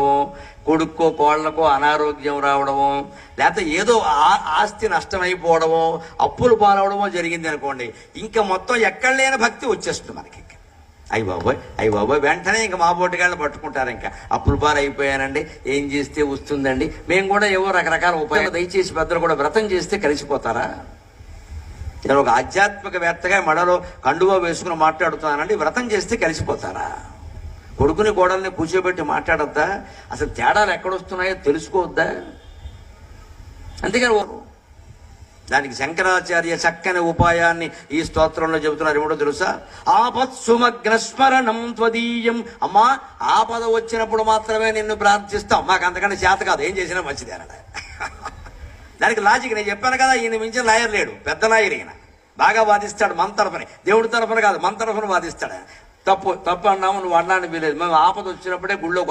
ఉండడము, కొడుక్కో కోళ్లకో అనారోగ్యం రావడము, లేకపోతే ఏదో ఆస్తి నష్టమైపోవడమో, అప్పులు పాలవడమో జరిగింది అనుకోండి, ఇంకా మొత్తం ఎక్కడ లేని భక్తి వచ్చేస్తుంది మనకి. అయ్యి బాబోయ్ వెంటనే ఇంకా మా బోటిగాళ్ళని పట్టుకుంటారు. ఇంకా అప్పుల పాలు అయిపోయానండి, ఏం చేస్తే వస్తుందండి. మేము కూడా ఏవో రకరకాల ఉపాయాలు. దయచేసి పెద్దలు కూడా వ్రతం చేస్తే కలిసిపోతారా? నేను ఒక ఆధ్యాత్మికవేత్తగా మెడలో కండువా వేసుకుని మాట్లాడుతున్నానండి, వ్రతం చేస్తే కలిసిపోతారా? కొడుకుని కోడల్ని కూర్చోబెట్టి మాట్లాడొద్దా? అసలు తేడాలు ఎక్కడొస్తున్నాయో తెలుసుకోవద్దా? అంతేగాని దానికి శంకరాచార్య చక్కని ఉపాయాన్ని ఈ స్తోత్రంలో చెబుతున్నారు. ఏమిటో తెలుసా? ఆపత్సుమగ్నస్మరణం త్వదీయం. అమ్మా, ఆపద వచ్చినప్పుడు మాత్రమే నిన్ను ప్రార్థిస్తాం, మాకు అంతకంటే చేత కాదు, ఏం చేసినా మంచిది అన్నాడు. దానికి లాజిక్ నేను చెప్పాను కదా, ఈయన మించిన లాయర్ లేడు, పెద్ద లాయర్ ఈయన. బాగా వాదిస్తాడు మన తరఫున, దేవుడి తరఫున కాదు, మన తరఫున వాదిస్తాడు. తప్పు అన్నాము, నువ్వు అన్నాను వీలేదు. మేము ఆపద వచ్చినప్పుడే గుళ్ళోకి వస్తాం.